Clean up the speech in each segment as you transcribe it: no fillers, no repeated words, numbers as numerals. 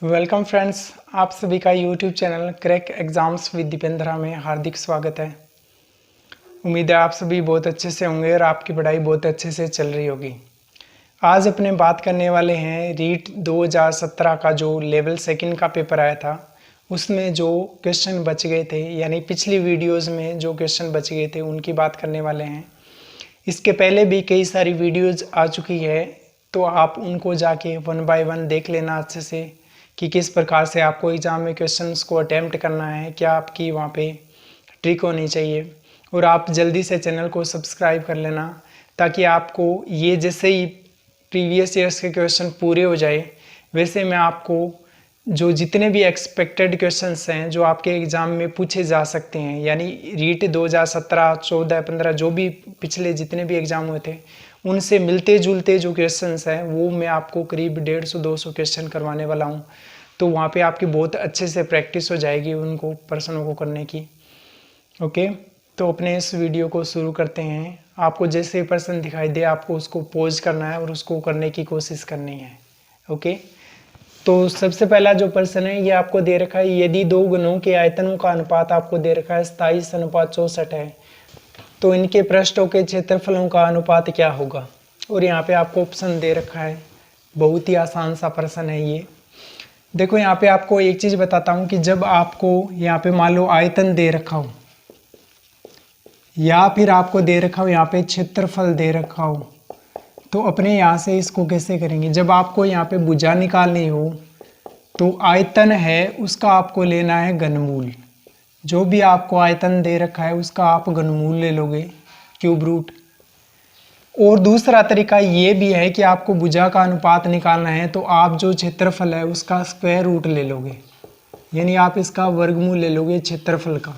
Welcome friends, आप सभी का YouTube channel crack exams with Dipendra में हार्दिक स्वागत है। उम्मीद है आप सभी बहुत अच्छे से होंगे और आपकी पढ़ाई बहुत अच्छे से चल रही होगी। आज अपने बात करने वाले हैं रीट 2017 का जो लेवल सेकंड का पेपर आया था, उसमें जो क्वेश्चन बच गए थे, यानी पिछली वीडियोज़ में जो क्वेश्चन बच गए थे उनकी बात करने वाले हैं। इसके पहले भी कई सारी वीडियोज़ आ चुकी है, तो आप उनको जाके वन बाय वन देख लेना अच्छे से कि किस प्रकार से आपको एग्ज़ाम में क्वेश्चंस को अटेम्प्ट करना है, क्या आपकी वहाँ पे ट्रिक होनी चाहिए। और आप जल्दी से चैनल को सब्सक्राइब कर लेना ताकि आपको ये जैसे ही प्रीवियस ईयर्स के क्वेश्चन पूरे हो जाए, वैसे मैं आपको जो जितने भी एक्सपेक्टेड क्वेश्चंस हैं जो आपके एग्ज़ाम में पूछे जा सकते हैं, यानी रीट 2017, 14, 15 जो भी पिछले जितने भी एग्ज़ाम हुए थे उनसे मिलते जुलते जो क्वेश्चंस हैं वो मैं आपको करीब 150-200 क्वेश्चन करवाने वाला हूँ। तो वहाँ पे आपकी बहुत अच्छे से प्रैक्टिस हो जाएगी उनको प्रश्नों को करने की। ओके, तो अपने इस वीडियो को शुरू करते हैं। आपको जैसे प्रश्न दिखाई दे आपको उसको पॉज करना है और उसको करने की कोशिश करनी है। ओके, तो सबसे पहला जो प्रश्न है ये आपको दे रखा है, यदि दो घनों के आयतनों का अनुपात आपको दे रखा है 27:64 है, तो इनके पृष्ठों के क्षेत्रफलों का अनुपात क्या होगा। और यहाँ पे आपको ऑप्शन दे रखा है। बहुत ही आसान सा प्रश्न है ये। देखो यहाँ पे आपको एक चीज़ बताता हूँ कि जब आपको यहाँ पे मान लो आयतन दे रखा हो या फिर आपको दे रखा हो यहाँ पे क्षेत्रफल दे रखा हो, तो अपने यहाँ से इसको कैसे करेंगे। जब आपको यहाँ पे भुजा निकालनी हो तो आयतन है उसका आपको लेना है घनमूल। जो भी आपको आयतन दे रखा है उसका आप घनमूल ले लोगे, क्यूब रूट। और दूसरा तरीका ये भी है कि आपको भुजा का अनुपात निकालना है तो आप जो क्षेत्रफल है उसका स्क्वायर रूट ले लोगे, यानी आप इसका वर्गमूल ले लोगे क्षेत्रफल का।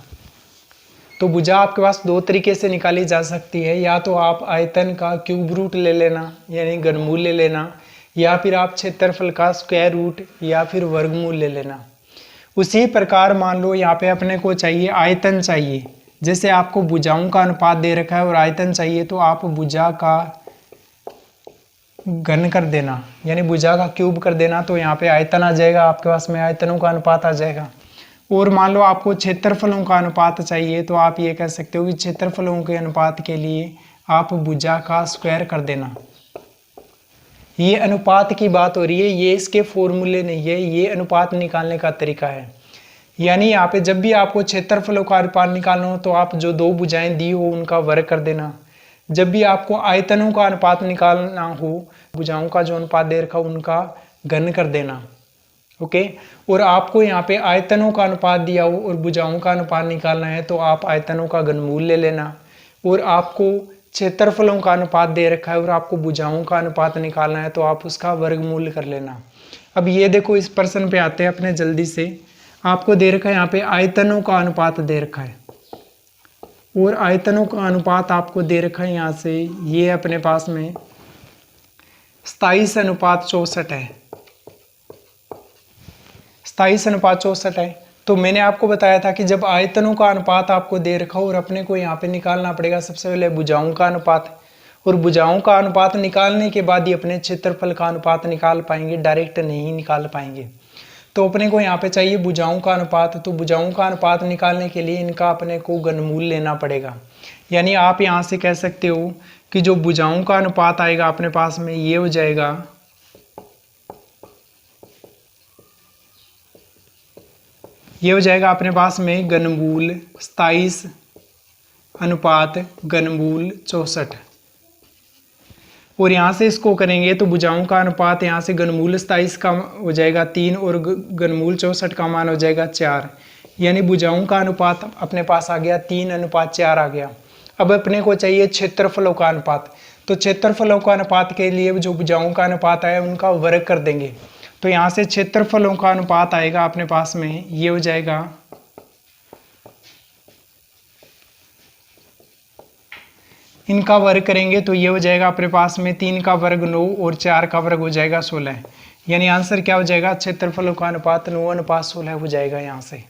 तो भुजा आपके पास दो तरीके से निकाली जा सकती है, या तो आप आयतन का क्यूब रूट ले लेना यानी घनमूल ले लेना, या फिर आप क्षेत्रफल का स्क्वायर रूट या फिर वर्गमूल ले लेना। उसी प्रकार मान लो यहाँ पे अपने को चाहिए आयतन चाहिए, जैसे आपको भुजाओं का अनुपात दे रखा है और आयतन चाहिए, तो आप भुजा का घन कर देना यानी भुजा का क्यूब कर देना, तो यहाँ पे आयतन आ जाएगा, आपके पास में आयतनों का अनुपात आ जाएगा। और मान लो आपको क्षेत्रफलों का अनुपात चाहिए, तो आप ये कह सकते हो कि क्षेत्रफलों के अनुपात के लिए आप भुजा का स्क्वायर कर देना। ये अनुपात की बात हो रही है, ये इसके फॉर्मूले नहीं है, ये अनुपात निकालने का तरीका है। यानी यहाँ पे जब भी आपको क्षेत्रफलों का अनुपात निकालना हो तो आप जो दो भुजाएं दी हो उनका वर्ग कर देना। जब भी आपको आयतनों का अनुपात निकालना हो, भुजाओं का जो अनुपात दे रखा उनका घन कर देना। ओके, और आपको यहाँ पे आयतनों का अनुपात दिया हो और भुजाओं का अनुपात निकालना है तो आप आयतनों का घनमूल ले लेना। और आपको क्षेत्रफलों का अनुपात दे रखा है और आपको भुजाओं का अनुपात निकालना है तो आप उसका वर्गमूल कर लेना। अब ये देखो इस प्रश्न पे आते हैं अपने जल्दी से। आपको दे रखा है यहाँ पे आयतनों का अनुपात दे रखा है और आयतनों का अनुपात आपको दे रखा है यहाँ से, ये अपने पास में 27:64 है। 27:64 है। तो मैंने आपको बताया था कि जब आयतनों का अनुपात आपको दे रखा हो और अपने को यहाँ पे निकालना पड़ेगा सबसे पहले भुजाओं का अनुपात, और भुजाओं का अनुपात निकालने के बाद ही अपने क्षेत्रफल का अनुपात निकाल पाएंगे, डायरेक्ट नहीं निकाल पाएंगे। तो अपने को यहाँ पे चाहिए भुजाओं का अनुपात, तो भुजाओं का अनुपात निकालने के लिए इनका अपने को घनमूल लेना पड़ेगा। यानी आप यहाँ से कह सकते हो कि जो भुजाओं का अनुपात आएगा अपने पास में ये हो जाएगा, ये हो जाएगा अपने पास में घनमूल 27 अनुपात घनमूल 64। और यहाँ से इसको करेंगे तो भुजाओं का अनुपात यहाँ से घनमूल 27 का हो जाएगा 3 और घनमूल 64 का मान हो जाएगा 4, यानी भुजाओं का अनुपात अपने पास आ गया 3:4 आ गया। अब अपने को चाहिए क्षेत्रफलों का अनुपात, तो क्षेत्रफलों का अनुपात के लिए जो भुजाओं का अनुपात आया उनका वर्ग कर देंगे। तो यहाँ से क्षेत्रफलों का अनुपात आएगा अपने पास में, ये हो जाएगा इनका वर्ग करेंगे तो ये हो जाएगा अपने पास में 3 का वर्ग 9 और 4 का वर्ग हो जाएगा 16, यानी आंसर क्या हो जाएगा, क्षेत्रफलों का अनुपात 9:16 हो जाएगा यहाँ से।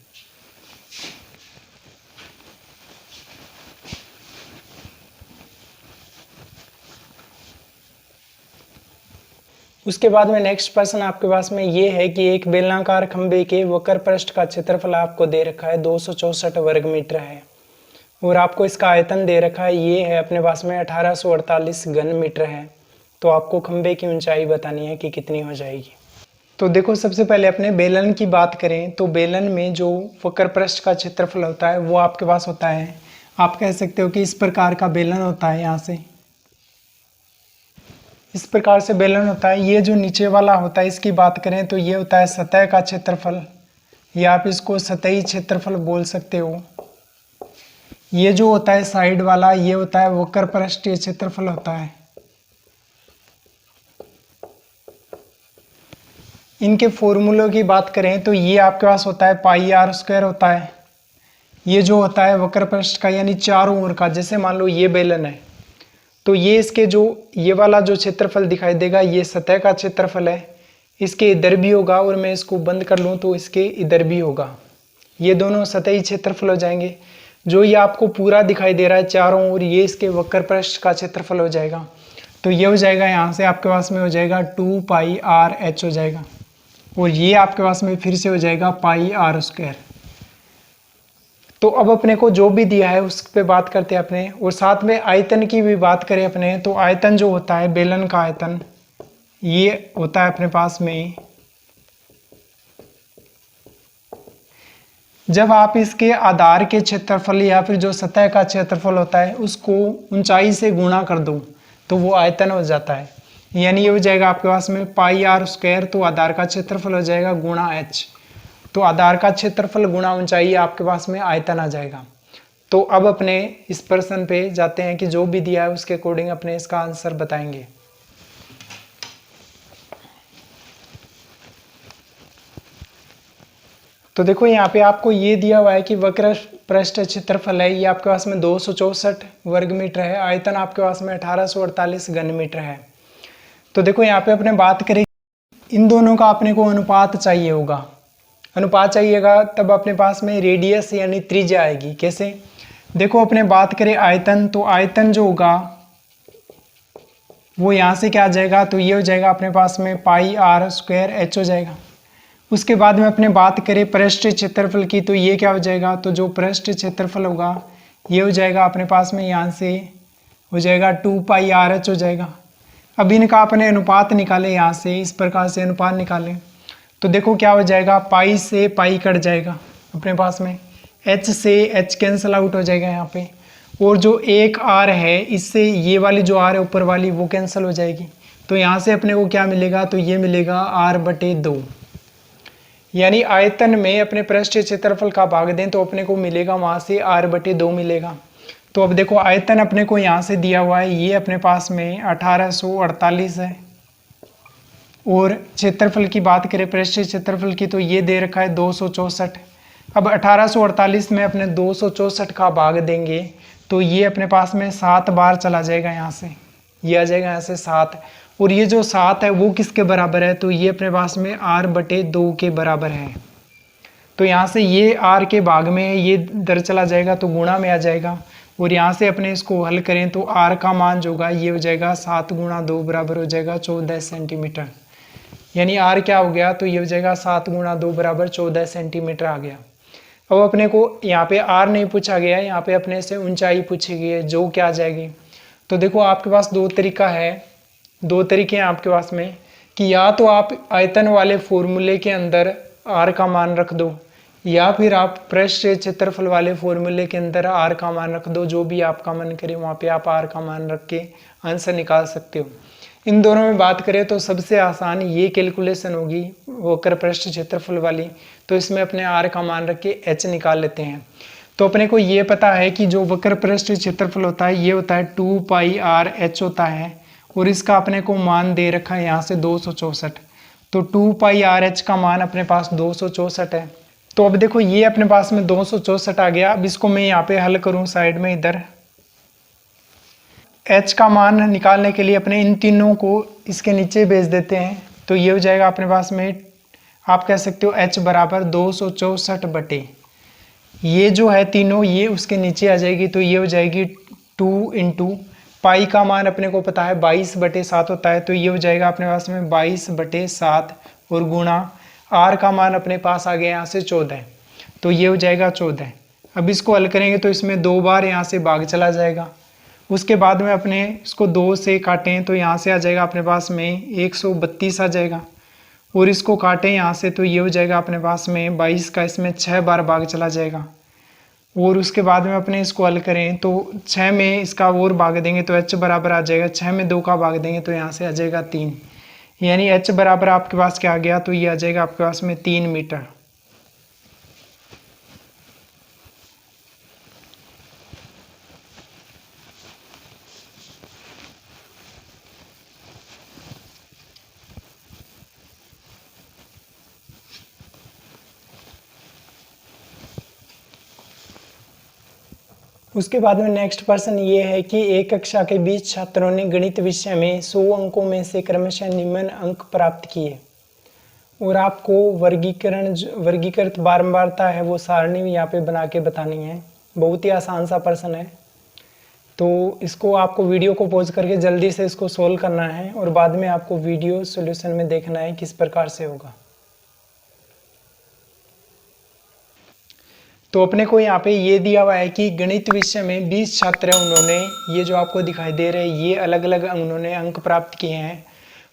उसके बाद में नेक्स्ट प्रश्न आपके पास में ये है कि एक बेलनाकार खंभे के वक्र पृष्ठ का क्षेत्रफल आपको दे रखा है 264 वर्ग मीटर है और आपको इसका आयतन दे रखा है ये है अपने पास में 1848 घन मीटर है। तो आपको खंभे की ऊंचाई बतानी है कि कितनी हो जाएगी। तो देखो सबसे पहले अपने बेलन की बात करें तो बेलन में जो वक्र पृष्ठ का क्षेत्रफल होता है वो आपके पास होता है, आप कह सकते हो कि इस प्रकार का बेलन होता है। यहाँ से इस प्रकार से बेलन होता है। ये जो नीचे वाला होता है इसकी बात करें तो ये होता है सतह का क्षेत्रफल, या आप इसको सतही क्षेत्रफल बोल सकते हो। ये जो होता है साइड वाला ये होता है वक्र पृष्ठीय क्षेत्रफल होता है। इनके फॉर्मूलों की बात करें तो ये आपके पास होता है पाई आर स्क्वायर होता है। ये जो होता है वक्र पृष्ठ का यानी चारों ओर का, जैसे मान लो ये बेलन है तो ये इसके जो ये वाला जो क्षेत्रफल दिखाई देगा ये सतह का क्षेत्रफल है, इसके इधर भी होगा और मैं इसको बंद कर लूँ तो इसके इधर भी होगा। ये दोनों सतही क्षेत्रफल हो जाएंगे। जो ये आपको पूरा दिखाई दे रहा है चारों ओर ये इसके वक्र पृष्ठ का क्षेत्रफल हो जाएगा। तो ये हो जाएगा यहाँ से आपके पास में हो जाएगा 2 पाई आर एच हो जाएगा और ये आपके पास में फिर से हो जाएगा पाई आर स्क्वायर। तो अब अपने को जो भी दिया है उस पे बात करते हैं अपने, और साथ में आयतन की भी बात करें अपने तो आयतन जो होता है बेलन का आयतन ये होता है अपने पास में, जब आप इसके आधार के क्षेत्रफल या फिर जो सतह का क्षेत्रफल होता है उसको ऊंचाई से गुणा कर दो तो वो आयतन हो जाता है। यानी ये हो जाएगा आपके पास में पाई आर स्क्वायर, तो आधार का क्षेत्रफल हो जाएगा गुणा एच, तो आधार का क्षेत्रफल गुणा ऊंचाई आपके पास में आयतन आ जाएगा। तो अब अपने इस प्रश्न पे जाते हैं कि जो भी दिया है उसके अकॉर्डिंग अपने इसका आंसर बताएंगे। तो देखो यहाँ पे आपको ये दिया हुआ है कि वक्र पृष्ठ क्षेत्रफल है ये आपके पास में 264 वर्ग मीटर है, आयतन आपके पास में 1848 घन मीटर है। तो देखो यहाँ पे अपने बात करें इन दोनों का अपने को अनुपात चाहिए होगा, अनुपात चाहिएगा तब अपने पास में रेडियस यानी त्रिज्या आएगी। कैसे? देखो अपने बात करें आयतन, तो आयतन जो होगा वो यहाँ से क्या आ जाएगा, तो ये हो जाएगा अपने पास में पाई आर स्क्वायर एच हो जाएगा। उसके बाद में अपने बात करें पृष्ठ क्षेत्रफल की तो ये क्या हो जाएगा, तो जो पृष्ठ क्षेत्रफल होगा ये हो जाएगा अपने पास में यहाँ से हो जाएगा 2 पाई आर एच हो जाएगा। अब इनका अपने अनुपात निकालें, यहाँ से इस प्रकार से अनुपात निकालें तो देखो क्या हो जाएगा, पाई से पाई कट जाएगा अपने पास में, एच से एच कैंसिल आउट हो जाएगा यहाँ पे, और जो एक आर है इससे ये वाली जो आर है ऊपर वाली वो कैंसिल हो जाएगी। तो यहाँ से अपने को क्या मिलेगा, तो ये मिलेगा r/2, यानी आयतन में अपने पृष्ठीय क्षेत्रफल का भाग दें तो अपने को मिलेगा वहाँ से r/2 मिलेगा। तो अब देखो आयतन अपने को यहाँ से दिया हुआ है ये अपने पास में 1848 है, और क्षेत्रफल की बात करें पृष्ठीय क्षेत्रफल की तो ये दे रखा है 264। अब 1848 में अपने 264 का भाग देंगे तो ये अपने पास में 7 बार चला जाएगा, यहाँ से ये आ जाएगा यहाँ से 7, और ये जो 7 है वो किसके बराबर है, तो ये अपने पास में r/2 के बराबर है। तो यहाँ से ये r के भाग में ये दर चला जाएगा तो गुणा में आ जाएगा, और यहाँ से अपने इसको हल करें तो r का मान जो होगा ये हो जाएगा 7 × 2 बराबर हो जाएगा 14 सेंटीमीटर। यानी r क्या हो गया, तो ये हो जाएगा 7 × 2 बराबर 14 सेंटीमीटर आ गया। अब अपने को यहाँ पे r नहीं पूछा गया है, यहाँ पे अपने से ऊंचाई पूछी गई है जो क्या आ जाएगी। तो देखो आपके पास दो तरीके हैं आपके पास में कि या तो आप आयतन वाले फॉर्मूले के अंदर r का मान रख दो, या फिर आप पृष्ठीय क्षेत्रफल वाले फॉर्मूले के अंदर r का मान रख दो, जो भी आपका मन करे वहाँ पे आप r का मान रख के आंसर निकाल सकते हो। इन दोनों में बात करें तो सबसे आसान ये कैलकुलेशन होगी वक्र पृष्ठ क्षेत्रफल वाली, तो इसमें अपने r का मान रख के h निकाल लेते हैं। तो अपने को ये पता है कि जो वक्र पृष्ठ क्षेत्रफल होता है ये होता है 2 पाई आर एच होता है, और इसका अपने को मान दे रखा है यहाँ से 264। तो 2 पाई आर एच का मान अपने पास 264 है। तो अब देखो ये अपने पास में 264 आ गया। अब इसको मैं यहाँ पे हल करूँ साइड में इधर, h का मान निकालने के लिए अपने इन तीनों को इसके नीचे भेज देते हैं। तो ये हो जाएगा अपने पास में, आप कह सकते हो h बराबर 264 ये जो है तीनों ये उसके नीचे आ जाएगी, तो ये हो जाएगी 2 × पाई का मान अपने को पता है 22/7 होता है, तो ये हो जाएगा अपने पास में 22/7 और गुणा आर का मान अपने पास आ गया यहाँ से 14, तो ये हो जाएगा 14। अब इसको हल करेंगे तो इसमें 2 बार यहाँ से भाग चला जाएगा। उसके बाद में अपने इसको 2 से काटें तो यहाँ से आ जाएगा अपने पास में 132 आ जाएगा, और इसको काटें यहाँ से तो ये हो जाएगा अपने पास में 22 का इसमें 6 बार भाग चला जाएगा। और उसके बाद में अपने इसको हल करें तो 6 में इसका और भाग देंगे तो h बराबर आ जाएगा, 6 में 2 का भाग देंगे तो यहाँ से आ जाएगा 3, यानी h बराबर आपके पास क्या आ गया, तो ये आ जाएगा आपके पास में 3 मीटर। उसके बाद में नेक्स्ट प्रश्न ये है कि एक कक्षा के 20 छात्रों ने गणित विषय में 100 अंकों में से क्रमशः निम्न अंक प्राप्त किए, और आपको वर्गीकृत बारंबारता है वो सारणी यहाँ पे बना के बतानी है। बहुत ही आसान सा प्रश्न है, तो इसको आपको वीडियो को पॉज करके जल्दी से इसको सोल्व करना है, और बाद में आपको वीडियो सॉल्यूशन में देखना है किस प्रकार से होगा। तो अपने को यहाँ पे ये दिया हुआ है कि गणित विषय में 20 छात्र हैं, उन्होंने ये जो आपको दिखाई दे रहे हैं ये अलग अलग उन्होंने अंक प्राप्त किए हैं,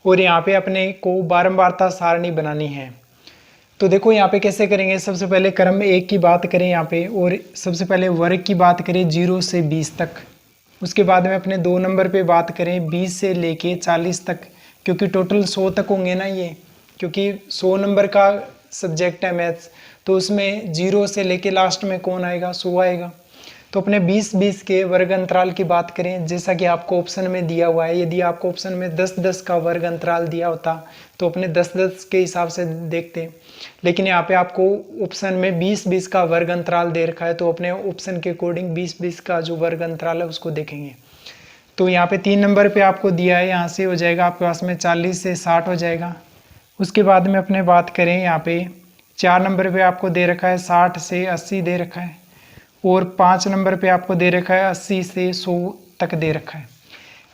और यहाँ पे अपने को बारंबारता सारणी बनानी है। तो देखो यहाँ पे कैसे करेंगे, सबसे पहले क्रम 1 की बात करें यहाँ पे, और सबसे पहले वर्ग की बात करें 0 से 20 तक। उसके बाद में अपने 2 नंबर पे बात करें 20 से लेके 40 तक, क्योंकि टोटल 100 तक होंगे ना ये, क्योंकि 100 नंबर का सब्जेक्ट है मैथ्स, तो उसमें 0 से लेके लास्ट में कौन आएगा, 100 आएगा। तो अपने 20-20 के वर्ग अंतराल की बात करें, जैसा कि आपको ऑप्शन में दिया हुआ है, यदि आपको ऑप्शन में 10-10 का वर्ग अंतराल दिया होता तो अपने 10-10 के हिसाब से देखते, लेकिन यहाँ पे आपको ऑप्शन में 20-20 का वर्ग अंतराल दे रखा है, तो अपने ऑप्शन के अकॉर्डिंग 20-20 का जो वर्ग अंतराल है उसको देखेंगे। तो यहाँ पे 3 नंबर पे आपको दिया है, यहाँ से हो जाएगा आपके पास में 40 से 60 हो जाएगा। उसके बाद में अपने बात करें यहाँ पे 4 नंबर पे आपको दे रखा है 60 से 80 दे रखा है, और 5 नंबर पे आपको दे रखा है 80 से 100 तक दे रखा है।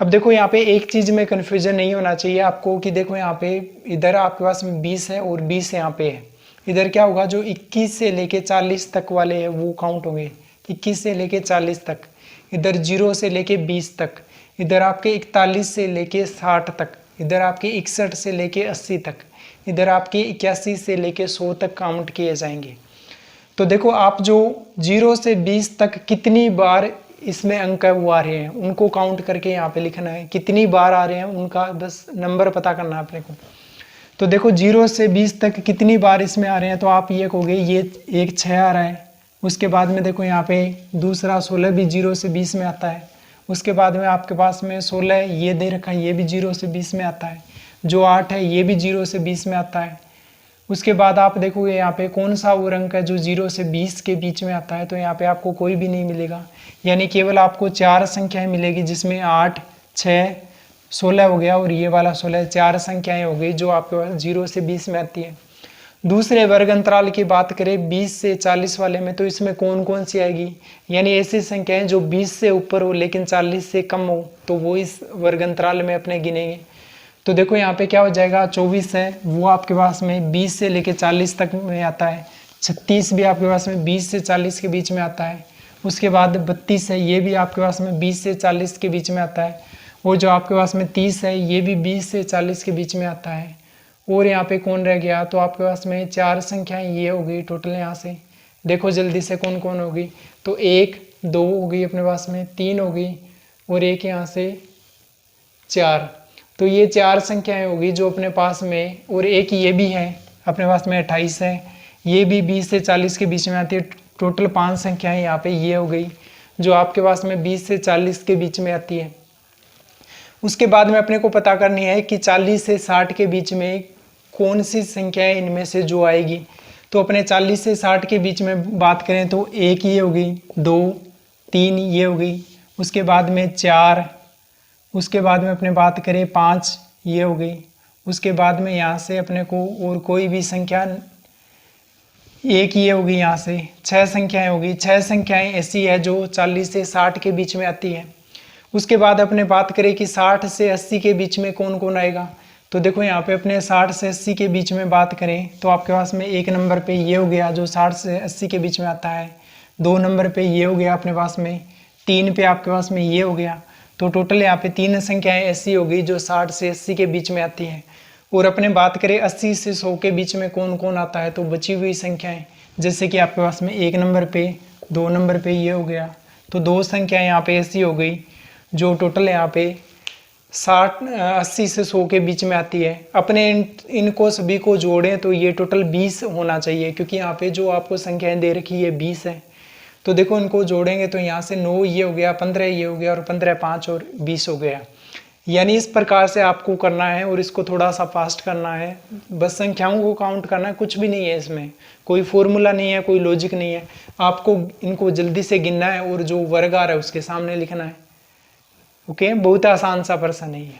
अब देखो यहाँ पे एक चीज़ में कन्फ्यूजन नहीं होना चाहिए आपको कि देखो यहाँ पे इधर आपके पास में 20 है और 20 यहाँ पे है, इधर क्या होगा जो 21 से लेके 40 तक वाले हैं वो काउंट होंगे, 21 से लेके 40 तक, इधर 0 से लेके 20 तक, इधर आपके 41 से लेके 60 तक, इधर आपके 61 से लेके 80 तक, इधर आपके 81 से लेके 100 तक काउंट किए जाएंगे। तो देखो आप जो 0 से 20 तक कितनी बार इसमें अंक वो आ रहे हैं उनको काउंट करके यहाँ पे लिखना है, कितनी बार आ रहे हैं उनका बस नंबर पता करना है अपने को। तो देखो 0 से 20 तक कितनी बार इसमें आ रहे हैं, तो आप ये कहोगे ये एक 6 आ रहा है। उसके बाद में देखो यहाँ पे दूसरा 16 भी 0 से 20 में आता है। उसके बाद में आपके पास में 16 ये दे रखा है, ये भी 0 से 20 में आता है। जो 8 है ये भी 0 से 20 में आता है। उसके बाद आप देखोगे यहाँ पे कौन सा वो अंक है जो 0 से 20 के बीच में आता है, तो यहाँ पे आपको कोई भी नहीं मिलेगा, यानी केवल आपको 4 संख्याएं मिलेगी, जिसमें 8, 6, 16 हो गया और ये वाला 16, 4 संख्याएं हो गई जो आपके पास 0 से 20 में आती है। दूसरे वर्ग अंतराल की बात करें 20 से 40 वाले में, तो इसमें कौन कौन सी आएगी, यानी ऐसी संख्याएं जो 20 से ऊपर हो लेकिन 40 से कम हो, तो वो इस वर्ग अंतराल में अपने गिनेंगे। तो देखो यहाँ पे क्या हो जाएगा, 24 है वो आपके पास में 20 से लेके 40 तक में आता है। 36 भी आपके पास में 20 से 40 के बीच में आता है। उसके बाद 32 है, ये भी आपके पास में 20 से 40 के बीच में आता है। और जो आपके पास में 30 है, ये भी 20 से 40 के बीच में आता है। और यहाँ पे कौन रह गया, तो आपके पास में 4 संख्याएं ये हो गई टोटल। यहाँ से देखो जल्दी से कौन कौन होगी, तो 1, 2 हो गई अपने पास में, 3 हो गई और एक यहाँ से 4। तो ये 4 संख्याएं होगी जो अपने पास में, और एक ये भी है अपने पास में 28 है, ये भी 20 से 40 के बीच में आती है। टोटल 5 संख्याएं यहाँ पे ये हो गई जो आपके पास में 20 से 40 के बीच में आती है। उसके बाद में अपने को पता करनी है कि 40 से 60 के बीच में कौन सी संख्याएं इनमें से जो आएगी। तो अपने 40 से 60 के बीच में बात करें तो 1 ये हो गई, 2, 3 ये हो गई, उसके बाद में 4, उसके बाद में अपने बात करें 5 ये हो गई, उसके बाद में यहाँ से अपने को और कोई भी संख्या 1 ये होगी, यहाँ से 6 संख्याएं होगी। 6 संख्याएं ऐसी है जो 40 से 60 के बीच में आती है। उसके बाद अपने बात करें कि 60 से 80 के बीच में कौन कौन आएगा, तो देखो यहाँ पे अपने 60 से 80 के बीच में बात करें तो आपके पास में 1 नंबर पे ये हो गया जो 60 से 80 के बीच में आता है, 2 नंबर पे ये हो गया अपने पास में, 3 पे आपके पास में ये हो गया। तो टोटल यहाँ पे 3 संख्याएं ऐसी होगी जो 60 से 80 के बीच में आती है। और अपने बात करें 80 से 100 के बीच में कौन कौन आता है, तो बची हुई संख्याएं जैसे कि आपके पास में 1 नंबर पे 2 नंबर पे ये हो गया, तो 2 संख्याएं यहाँ पे ऐसी हो गई जो टोटल यहाँ पे 80 से 100 के बीच में आती है। अपने इनको सभी को जोड़ें तो ये टोटल 20 होना चाहिए, क्योंकि यहाँ पे जो आपको संख्याएं दे रखी है 20 है। तो देखो इनको जोड़ेंगे तो यहाँ से 9 ये हो गया, 15 ये हो गया और 15 5 और 20 हो गया। यानी इस प्रकार से आपको करना है और इसको थोड़ा सा फास्ट करना है, बस संख्याओं को काउंट करना है, कुछ भी नहीं है इसमें, कोई फॉर्मूला नहीं है, कोई लॉजिक नहीं है। आपको इनको जल्दी से गिनना है और जो वर्ग आ रहा है उसके सामने लिखना है। ओके, बहुत आसान सा प्रश्न है ये।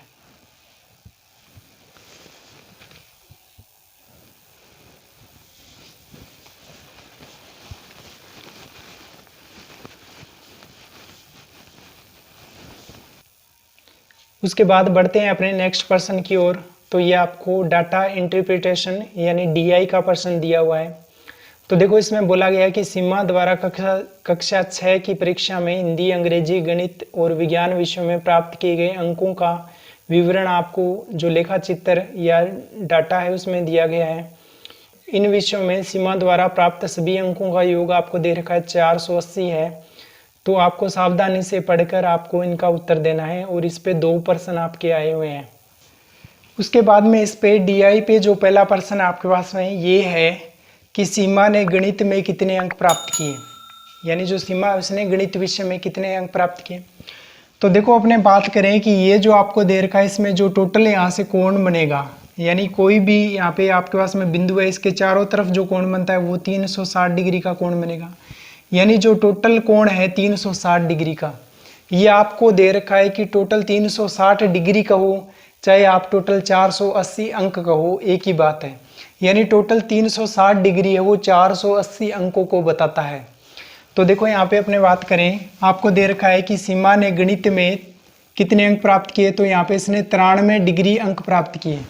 उसके बाद बढ़ते हैं अपने नेक्स्ट प्रश्न की ओर। तो ये आपको डाटा इंटरप्रिटेशन यानी डीआई का प्रश्न दिया हुआ है। तो देखो इसमें बोला गया है कि सीमा द्वारा कक्षा 6 की परीक्षा में हिंदी, अंग्रेजी, गणित और विज्ञान विषयों में प्राप्त किए गए अंकों का विवरण आपको जो लेखा चित्र या डाटा है उसमें दिया गया है। इन विषयों में सीमा द्वारा प्राप्त सभी अंकों का योग आपको दे रखा है 480 है। तो आपको सावधानी से पढ़कर आपको इनका उत्तर देना है और इस पे 2 प्रश्न आपके आए हुए हैं। उसके बाद में इस पे डीआई पे जो पहला प्रश्न आपके पास में ये है कि सीमा ने गणित में कितने अंक प्राप्त किए, यानी जो सीमा उसने गणित विषय में कितने अंक प्राप्त किए। तो देखो अपने बात करें कि ये जो आपको दे रखा है इसमें जो टोटल यहाँ से कोण बनेगा, यानी कोई भी यहाँ पे आपके पास में बिंदु है इसके चारों तरफ जो कोण बनता है वो 360 डिग्री का कोण बनेगा। यानी जो टोटल कोण है 360 डिग्री का, ये आपको दे रखा है कि टोटल 360 डिग्री का हो चाहे आप टोटल 480 अंक का हो, एक ही बात है। यानी टोटल 360 डिग्री है वो 480 अंकों को बताता है। तो देखो यहाँ पे अपने बात करें, आपको दे रखा है कि सीमा ने गणित में कितने अंक प्राप्त किए, तो यहाँ पे इसने 93 डिग्री अंक प्राप्त किए।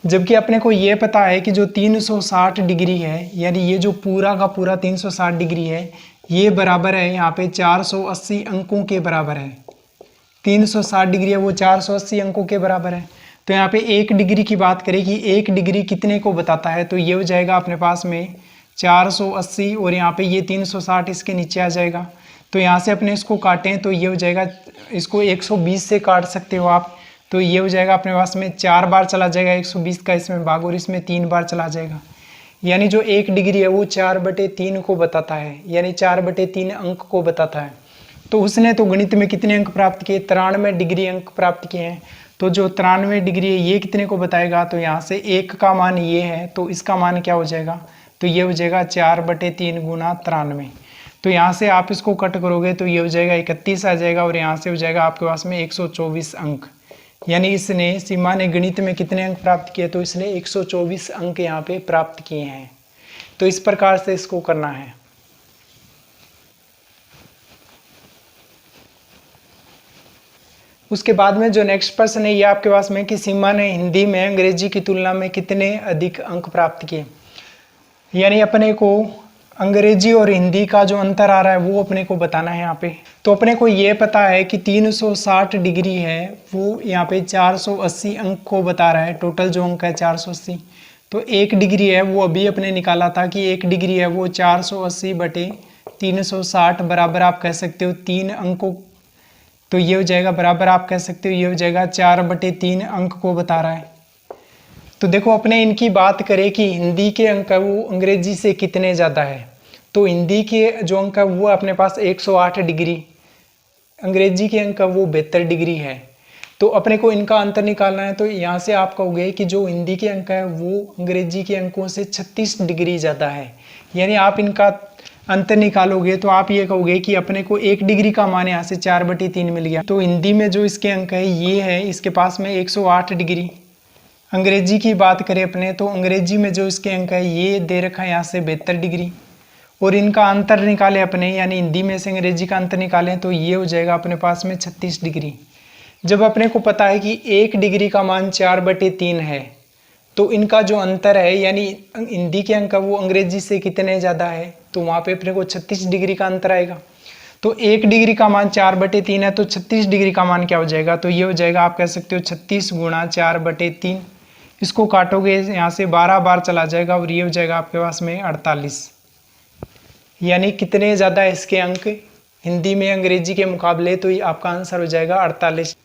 जबकि अपने को ये पता है कि जो 360 डिग्री है, यानी ये जो पूरा का पूरा 360 डिग्री है ये बराबर है यहाँ पे 480 अंकों के बराबर है। 360 डिग्री है वो 480 अंकों के बराबर है। तो यहाँ पे 1 डिग्री की बात करें कि 1 डिग्री कितने को बताता है, तो ये हो जाएगा अपने पास में 480 और यहाँ पे ये 360 इसके नीचे आ जाएगा। तो यहाँ से अपने इसको काटें तो ये हो जाएगा, इसको 120 से काट सकते हो आप, तो ये हो जाएगा अपने पास में 4 बार चला जाएगा 120 का इसमें भाग और इसमें 3 बार चला जाएगा। यानी जो 1 डिग्री है वो 4/3 को बताता है, यानी 4/3 अंक को बताता है। तो उसने तो गणित में कितने अंक प्राप्त किए, 93 डिग्री अंक प्राप्त किए हैं। तो जो 93 डिग्री है ये कितने को बताएगा, तो यहाँ से 1 का मान ये है तो इसका मान क्या हो जाएगा, तो ये हो जाएगा 4/3 गुना 93। तो यहाँ से आप इसको कट करोगे तो ये हो जाएगा 31 आ जाएगा और यहाँ से हो जाएगा आपके पास में 124 अंक। यानी इसने सीमा ने गणित में कितने अंक प्राप्त किए, तो इसने 124 अंक यहाँ पे प्राप्त किए हैं। तो इस प्रकार से इसको करना है। उसके बाद में जो नेक्स्ट प्रश्न है ये आपके पास में कि सीमा ने हिंदी में अंग्रेजी की तुलना में कितने अधिक अंक प्राप्त किए। यानी अपने को अंग्रेजी और हिंदी का जो अंतर आ रहा है वो अपने को बताना है यहाँ पे। तो अपने को ये पता है कि 360 डिग्री है वो यहाँ पे 480 अंक को बता रहा है, टोटल जो अंक है 480। तो 1 डिग्री है वो अभी अपने निकाला था कि 1 डिग्री है वो 480/360 बराबर आप कह सकते हो 3 अंकों। तो ये हो जाएगा बराबर आप कह सकते हो ये हो जाएगा 4/3 अंक को बता रहा है। तो देखो अपने इनकी बात करें कि हिंदी के अंक है वो अंग्रेजी से कितने ज़्यादा है, तो हिंदी के जो अंक है वो अपने पास 108 डिग्री, अंग्रेजी के अंक है वो 72 डिग्री है। तो अपने को इनका अंतर निकालना है। तो यहाँ से आप कहोगे कि जो हिंदी के अंक है वो अंग्रेजी के अंकों से 36 डिग्री ज़्यादा है। यानी आप इनका अंतर निकालोगे तो आप ये कहोगे कि अपने को 1 डिग्री का मान यहाँ से 4/3 मिल गया। तो हिंदी में जो इसके अंक है ये है इसके पास में 108 डिग्री। अंग्रेजी की बात करें अपने तो अंग्रेजी में जो इसके अंक है ये दे रखा है यहाँ से 72 डिग्री। और इनका अंतर निकालें अपने, यानी हिंदी में से अंग्रेजी का अंतर निकालें तो ये हो जाएगा अपने पास में 36 डिग्री। जब अपने को पता है कि 1 डिग्री का मान 4/3 है, तो इनका जो अंतर है यानी हिंदी के अंक वो अंग्रेजी से कितने ज़्यादा है, तो वहाँ पे अपने को 36 डिग्री का अंतर आएगा। तो 1 डिग्री का मान 4/3 है, तो 36 डिग्री का मान क्या हो जाएगा, तो ये हो जाएगा, आप कह सकते हो 36 गुणा 4/3। इसको काटोगे यहाँ से 12 बार चला जाएगा और ये हो जाएगा आपके पास में 48। यानी कितने ज़्यादा इसके अंक हिंदी में अंग्रेजी के मुकाबले, तो ये आपका आंसर हो जाएगा 48।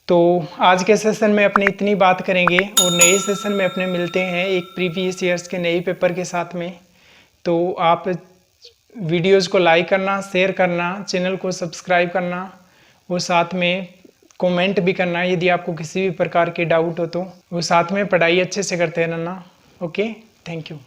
तो आज के सेशन में अपने इतनी बात करेंगे और नए सेशन में अपने मिलते हैं एक प्रीवियस ईयर्स के नए पेपर के साथ में। तो आप वीडियोज़ को लाइक करना, शेयर करना, चैनल को सब्सक्राइब करना और साथ में कमेंट भी करना यदि आपको किसी भी प्रकार के डाउट हो तो। वो साथ में पढ़ाई अच्छे से करते रहना। Okay, thank you.